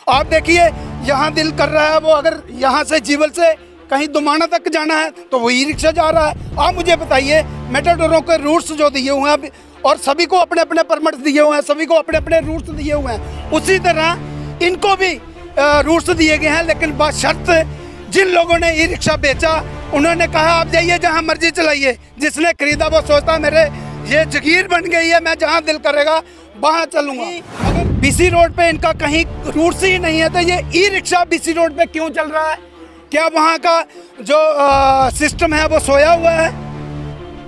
आप देखिए यहाँ दिल कर रहा है वो अगर यहाँ से जीवल से कहीं दुमाना तक जाना है तो वो ई रिक्शा जा रहा है। आप मुझे बताइए मेटाडोरों के रूट्स जो दिए हुए हैं और सभी को अपने अपने परमिट दिए हुए हैं, सभी को अपने अपने रूट्स दिए हुए हैं, उसी तरह इनको भी रूट्स दिए गए हैं। लेकिन बशर्त जिन लोगों ने ई रिक्शा बेचा उन्होंने कहा आप जाइए जहाँ मर्जी चलाइए, जिसने खरीदा वो सोचता मेरे ये जगीर बन गई है, मैं जहाँ दिल करेगा वहाँ चलूँगा। अगर बीसी रोड पे इनका कहीं रूट्स ही नहीं है तो ये ई रिक्शा बीसी रोड पे क्यों चल रहा है? क्या वहाँ का जो सिस्टम है वो सोया हुआ है?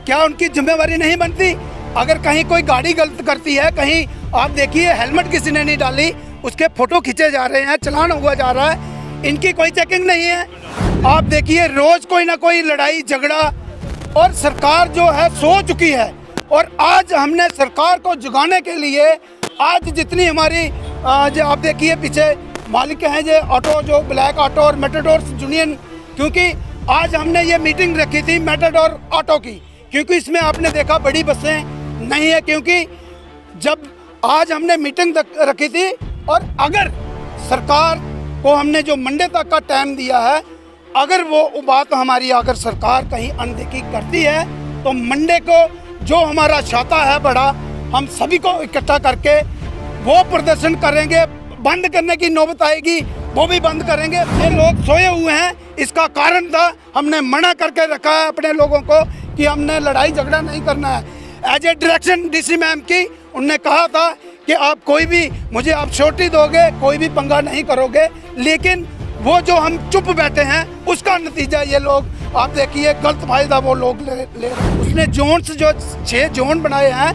क्या उनकी जिम्मेवारी नहीं बनती? अगर कहीं कोई गाड़ी गलत करती है, कहीं आप देखिए हेलमेट किसी ने नहीं डाली, उसके फोटो खींचे जा रहे हैं, चलान हुआ जा रहा है, इनकी कोई चेकिंग नहीं है। आप देखिए रोज कोई ना कोई लड़ाई झगड़ा, और सरकार जो है सो चुकी है। और आज हमने सरकार को जगाने के लिए आज जितनी हमारी जो आप देखिए पीछे मालिक हैं जो ऑटो, जो ब्लैक ऑटो और मेटाडोर यूनियन, क्योंकि आज हमने ये मीटिंग रखी थी मेटाडोर ऑटो की, क्योंकि इसमें आपने देखा बड़ी बसें नहीं है, क्योंकि जब आज हमने मीटिंग रखी थी और अगर सरकार को हमने जो मंडे तक का टाइम दिया है, अगर वो बात हमारी अगर सरकार कहीं अनदेखी करती है तो मंडे को जो हमारा छाता है बड़ा, हम सभी को इकट्ठा करके वो प्रदर्शन करेंगे। बंद करने की नौबत आएगी वो भी बंद करेंगे। ये लोग सोए हुए हैं, इसका कारण था हमने मना करके रखा है अपने लोगों को कि हमने लड़ाई झगड़ा नहीं करना है। As a direction DC ma'am की, उनने कहा था कि आप कोई भी मुझे आप छोटी दोगे, कोई भी पंगा नहीं करोगे, लेकिन वो जो हम चुप बैठे हैं उसका नतीजा ये लोग आप देखिए गलत फायदा वो लोग ले। उसने जोन्स जो 6 जोन बनाए हैं,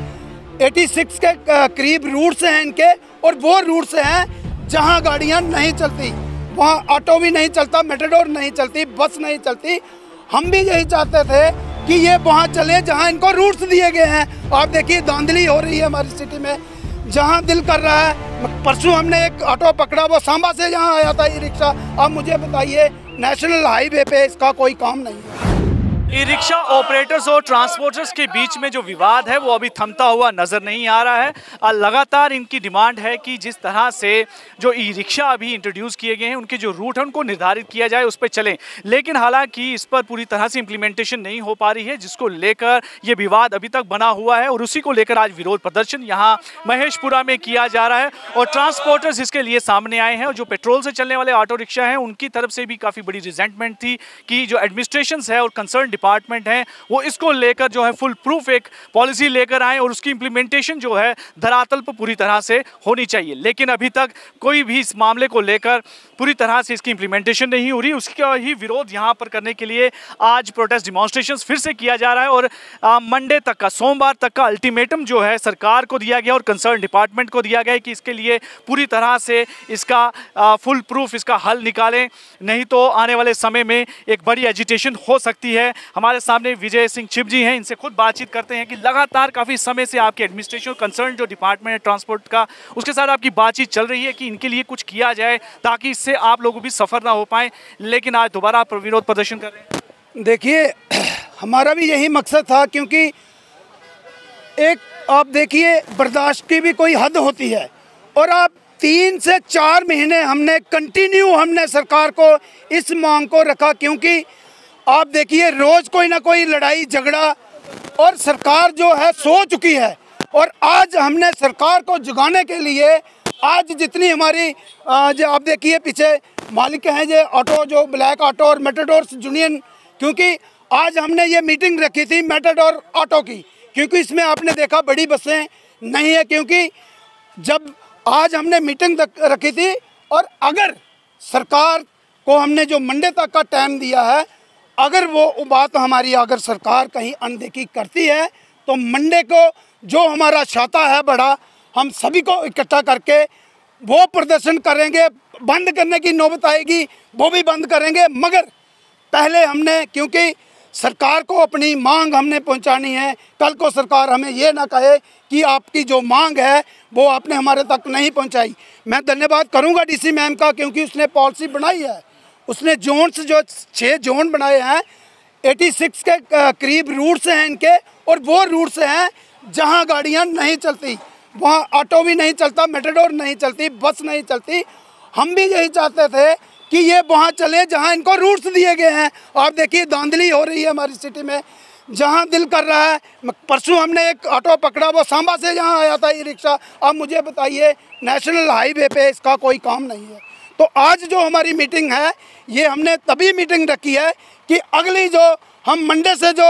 86 के करीब रूट्स हैं इनके, और वो रूट्स हैं जहां गाड़ियां नहीं चलती, वहां ऑटो भी नहीं चलता, मेटाडोर नहीं चलती, बस नहीं चलती। हम भी यही चाहते थे कि ये वहां चले जहां इनको रूट्स दिए गए हैं। आप देखिए धांधली हो रही है हमारी सिटी में, जहां दिल कर रहा है। परसों हमने एक ऑटो पकड़ा, वो सांबा से यहाँ आया था ई रिक्शा। अब मुझे बताइए नेशनल हाईवे पे इसका कोई काम नहीं है। ई रिक्शा ऑपरेटर्स और ट्रांसपोर्टर्स के बीच में जो विवाद है वो अभी थमता हुआ नजर नहीं आ रहा है। लगातार इनकी डिमांड है कि जिस तरह से जो ई रिक्शा अभी इंट्रोड्यूस किए गए हैं उनके जो रूट है उनको निर्धारित किया जाए, उस पर चलें। लेकिन हालांकि इस पर पूरी तरह से इम्प्लीमेंटेशन नहीं हो पा रही है, जिसको लेकर ये विवाद अभी तक बना हुआ है और उसी को लेकर आज विरोध प्रदर्शन यहाँ महेशपुरा में किया जा रहा है। और ट्रांसपोर्टर्स इसके लिए सामने आए हैं और जो पेट्रोल से चलने वाले ऑटो रिक्शा हैं उनकी तरफ से भी काफ़ी बड़ी रिजेंटमेंट थी कि जो एडमिनिस्ट्रेशन है और कंसर्न डिपार्टमेंट है वो इसको लेकर जो है फुल प्रूफ एक पॉलिसी लेकर आए और उसकी इंप्लीमेंटेशन जो है धरातल पर पूरी तरह से होनी चाहिए। लेकिन अभी तक कोई भी इस मामले को लेकर पूरी तरह से इसकी इंप्लीमेंटेशन नहीं हो रही। उसका ही विरोध यहाँ पर करने के लिए आज प्रोटेस्ट डिमॉन्स्ट्रेशंस फिर से किया जा रहा है और मंडे तक का, सोमवार तक का अल्टीमेटम जो है सरकार को दिया गया और कंसर्न डिपार्टमेंट को दिया गया कि इसके लिए पूरी तरह से इसका फुल प्रूफ इसका हल निकालें, नहीं तो आने वाले समय में एक बड़ी एजिटेशन हो सकती है। हमारे सामने विजय सिंह छिप जी हैं, इनसे खुद बातचीत करते हैं कि लगातार काफ़ी समय से आपके एडमिनिस्ट्रेशन कंसर्न जो डिपार्टमेंट है ट्रांसपोर्ट का, उसके साथ आपकी बातचीत चल रही है कि इनके लिए कुछ किया जाए ताकि इससे आप लोग भी सफ़र ना हो पाए, लेकिन आज दोबारा आप विरोध प्रदर्शन कर रहे हैं। देखिए हमारा भी यही मकसद था, क्योंकि एक आप देखिए बर्दाश्त की भी कोई हद होती है, और आप 3 से 4 महीने हमने कंटिन्यू हमने सरकार को इस मांग को रखा, क्योंकि आप देखिए रोज कोई ना कोई लड़ाई झगड़ा, और सरकार जो है सो चुकी है। और आज हमने सरकार को जगाने के लिए आज जितनी हमारी जो आप देखिए पीछे मालिक हैं जो ऑटो, जो ब्लैक ऑटो और मेटाडोर यूनियन, क्योंकि आज हमने ये मीटिंग रखी थी मेटाडोर ऑटो की, क्योंकि इसमें आपने देखा बड़ी बसें नहीं है, क्योंकि जब आज हमने मीटिंग रखी थी और अगर सरकार को हमने जो मंडे तक का टाइम दिया है, अगर वो बात हमारी अगर सरकार कहीं अनदेखी करती है तो मंडे को जो हमारा छाता है बड़ा, हम सभी को इकट्ठा करके वो प्रदर्शन करेंगे। बंद करने की नौबत आएगी वो भी बंद करेंगे, मगर पहले हमने, क्योंकि सरकार को अपनी मांग हमने पहुंचानी है। कल को सरकार हमें ये ना कहे कि आपकी जो मांग है वो आपने हमारे तक नहीं पहुंचाई। मैं धन्यवाद करूंगा डीसी मैम का, क्योंकि उसने पॉलिसी बनाई है, उसने जोन्स जो 6 जोन बनाए हैं, 86 के करीब रूट्स हैं इनके, और वो रूट्स हैं जहां गाड़ियां नहीं चलती, वहां ऑटो भी नहीं चलता, मेटाडोर नहीं चलती, बस नहीं चलती। हम भी यही चाहते थे कि ये वहाँ चले जहाँ इनको रूट्स दिए गए हैं। आप देखिए धांधली हो रही है हमारी सिटी में, जहाँ दिल कर रहा है। परसों हमने एक ऑटो पकड़ा, वो सांबा से यहाँ आया था ई रिक्शा। अब मुझे बताइए, नेशनल हाईवे पे इसका कोई काम नहीं है। तो आज जो हमारी मीटिंग है, ये हमने तभी मीटिंग रखी है कि अगली जो हम मंडे से जो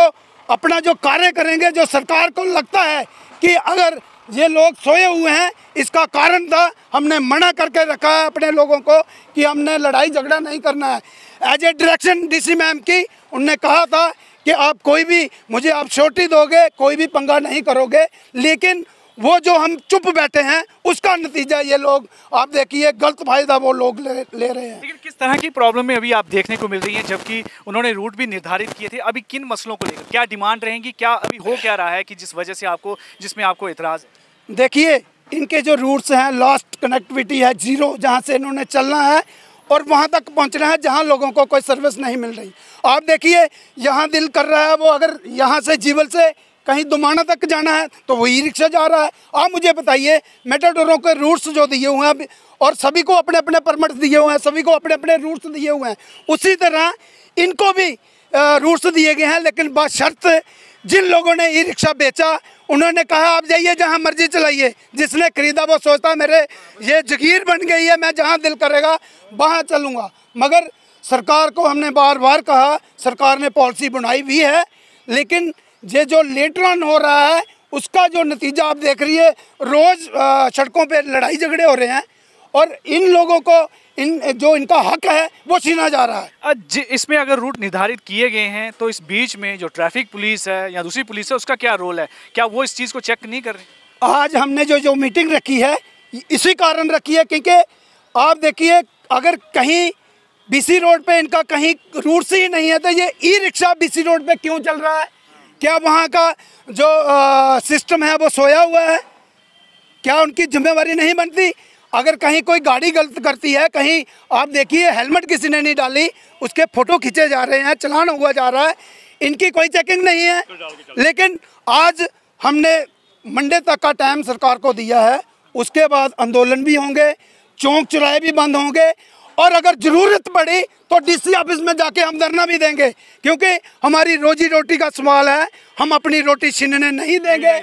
अपना जो कार्य करेंगे, जो सरकार को लगता है कि अगर ये लोग सोए हुए हैं, इसका कारण था हमने मना करके रखा है अपने लोगों को कि हमने लड़ाई झगड़ा नहीं करना है। As a direction DC ma'am की, उनने कहा था कि आप कोई भी मुझे आप श्योरिटी दोगे, कोई भी पंगा नहीं करोगे, लेकिन वो जो हम चुप बैठे हैं उसका नतीजा ये लोग आप देखिए गलत फायदा वो लोग ले रहे हैं। लेकिन किस तरह की प्रॉब्लम में अभी आप देखने को मिल रही है, जबकि उन्होंने रूट भी निर्धारित किए थे? अभी किन मसलों को लेकर क्या डिमांड रहेंगी, क्या अभी हो क्या रहा है कि जिस वजह से आपको जिसमें आपको एतराज़ है? देखिए, इनके जो रूट्स हैं, लास्ट कनेक्टिविटी है जीरो, जहाँ से इन्होंने चलना है और वहाँ तक पहुँचना है जहाँ लोगों को कोई सर्विस नहीं मिल रही। आप देखिए, यहाँ दिल कर रहा है वो अगर यहाँ से जीवल से कहीं दुमाना तक जाना है तो वो ई रिक्शा जा रहा है। आप मुझे बताइए, मेटाडोरों के रूट्स जो दिए हुए हैं और सभी को अपने अपने परमिट दिए हुए हैं, सभी को अपने अपने रूट्स दिए हुए हैं, उसी तरह इनको भी रूट्स दिए गए हैं। लेकिन बशर्त जिन लोगों ने ई रिक्शा बेचा, उन्होंने कहा आप जाइए जहाँ मर्जी चलाइए। जिसने खरीदा वो सोचता मेरे ये जगीर बन गई है, मैं जहाँ दिल करेगा वहाँ चलूँगा। मगर सरकार को हमने बार बार कहा, सरकार ने पॉलिसी बनाई भी है, लेकिन ये जो लेटर ऑन हो रहा है उसका जो नतीजा आप देख रही है, रोज़ सड़कों पे लड़ाई झगड़े हो रहे हैं और इन लोगों को जो इनका हक है वो छीना जा रहा है। इसमें अगर रूट निर्धारित किए गए हैं तो इस बीच में जो ट्रैफिक पुलिस है या दूसरी पुलिस है, उसका क्या रोल है? क्या वो इस चीज़ को चेक नहीं कर रही? आज हमने जो मीटिंग रखी है इसी कारण रखी है, क्योंकि आप देखिए, अगर कहीं बीसी रोड पे इनका कहीं रूट्स ही नहीं है तो ये ई रिक्शा बीसी रोड पे क्यों चल रहा है? क्या वहाँ का जो सिस्टम है वो सोया हुआ है? क्या उनकी जिम्मेवारी नहीं बनती? अगर कहीं कोई गाड़ी गलत करती है, कहीं आप देखिए हेलमेट किसी ने नहीं डाली, उसके फ़ोटो खींचे जा रहे हैं, चलान हुआ जा रहा है, इनकी कोई चेकिंग नहीं है। लेकिन आज हमने मंडे तक का टाइम सरकार को दिया है, उसके बाद आंदोलन भी होंगे, चौक चौराहे भी बंद होंगे और अगर ज़रूरत पड़ी तो डीसी ऑफिस में जाके हम धरना भी देंगे, क्योंकि हमारी रोजी रोटी का सवाल है, हम अपनी रोटी छीनने नहीं देंगे।